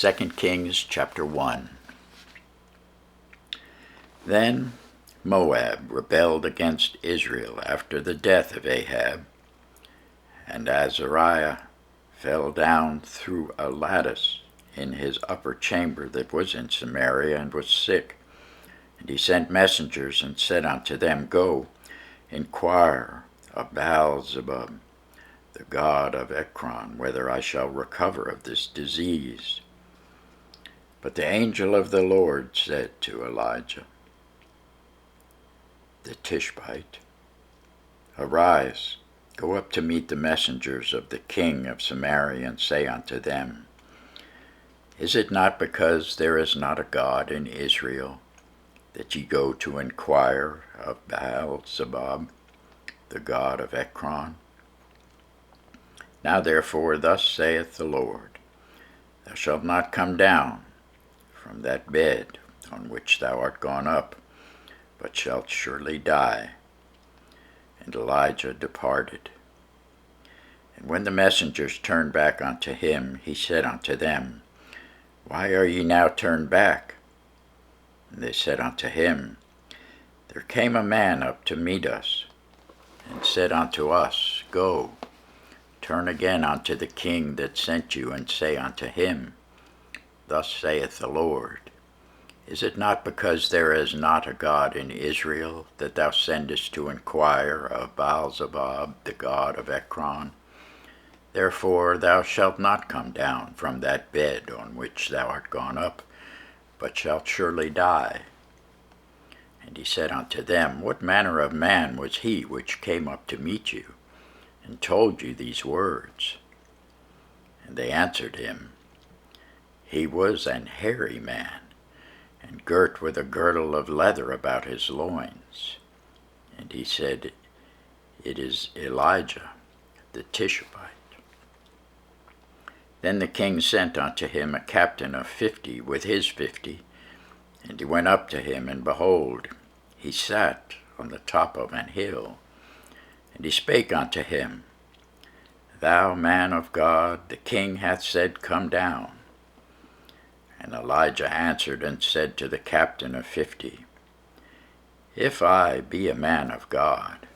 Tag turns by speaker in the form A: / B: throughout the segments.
A: 2 Kings chapter 1. Then Moab rebelled against Israel after the death of Ahab, and Azariah fell down through a lattice in his upper chamber that was in Samaria, and was sick. And he sent messengers and said unto them, Go, inquire of Baal-zebub, the god of Ekron, whether I shall recover of this disease. But the angel of the Lord said to Elijah the Tishbite, Arise, go up to meet the messengers of the king of Samaria, and say unto them, Is it not because there is not a God in Israel, that ye go to inquire of Baal-zebub, the god of Ekron? Now therefore thus saith the Lord, Thou shalt not come down from that bed on which thou art gone up, but shalt surely die. And Elijah departed. And when the messengers turned back unto him, he said unto them, Why are ye now turned back? And they said unto him, There came a man up to meet us, and said unto us, Go, turn again unto the king that sent you, and say unto him, Thus saith the Lord, Is it not because there is not a God in Israel, that thou sendest to inquire of Baal-zebub, the god of Ekron? Therefore thou shalt not come down from that bed on which thou art gone up, but shalt surely die. And he said unto them, What manner of man was he which came up to meet you, and told you these words? And they answered him, He was an hairy man, and girt with a girdle of leather about his loins. And he said, It is Elijah the Tishbite. Then the king sent unto him a captain of 50 with his 50, and he went up to him, and behold, he sat on the top of an hill. And he spake unto him, Thou man of God, the king hath said, Come down. And Elijah answered and said to the captain of 50, If I be a man of God,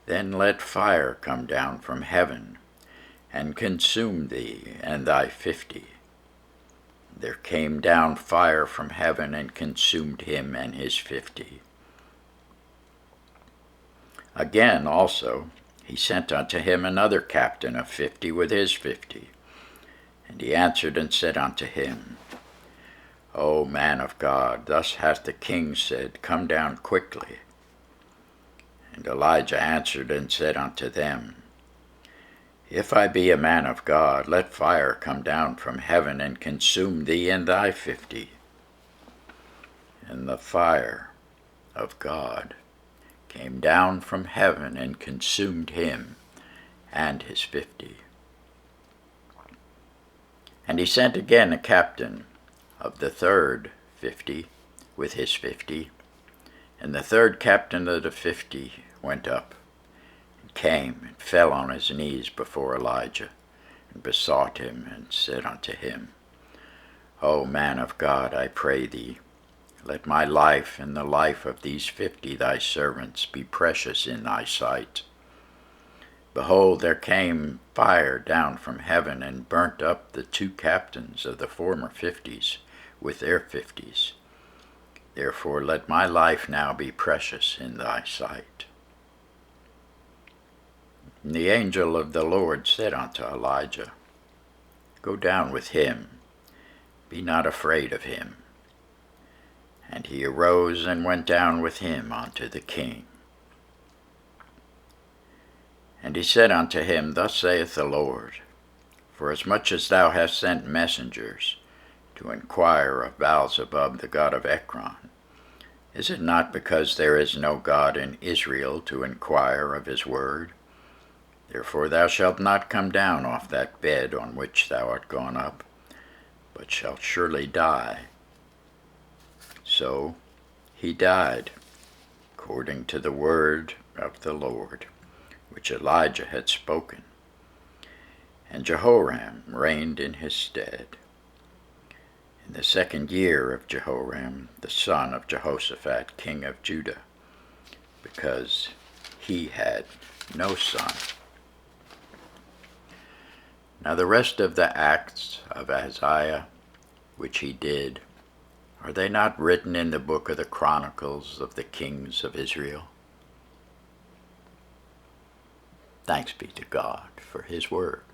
A: then let fire come down from heaven, and consume thee and thy 50. There came down fire from heaven, and consumed him and his 50. Again also he sent unto him another captain of 50 with his 50. And he answered and said unto him, O man of God, thus hath the king said, Come down quickly. And Elijah answered and said unto them, If I be a man of God, let fire come down from heaven, and consume thee and thy 50. And the fire of God came down from heaven, and consumed him and his 50. And he sent again a captain of the third 50 with his 50. And the third captain of the 50 went up, and came and fell on his knees before Elijah, and besought him, and said unto him, O man of God, I pray thee, let my life and the life of these 50 thy servants be precious in thy sight. Behold, there came fire down from heaven, and burnt up the 2 captains of the former 50s with their 50s. Therefore let my life now be precious in thy sight. And the angel of the Lord said unto Elijah, Go down with him, be not afraid of him. And he arose and went down with him unto the king. And he said unto him, Thus saith the Lord, Forasmuch as thou hast sent messengers to inquire of Baal-zebub, the god of Ekron, is it not because there is no God in Israel to inquire of his word? Therefore thou shalt not come down off that bed on which thou art gone up, but shalt surely die. So he died, according to the word of the Lord, which Elijah had spoken. And Jehoram reigned in his stead. the 2nd year of Jehoram, the son of Jehoshaphat, king of Judah, because he had no son. Now the rest of the acts of Ahaziah, which he did, are they not written in the book of the Chronicles of the kings of Israel? Thanks be to God for his word.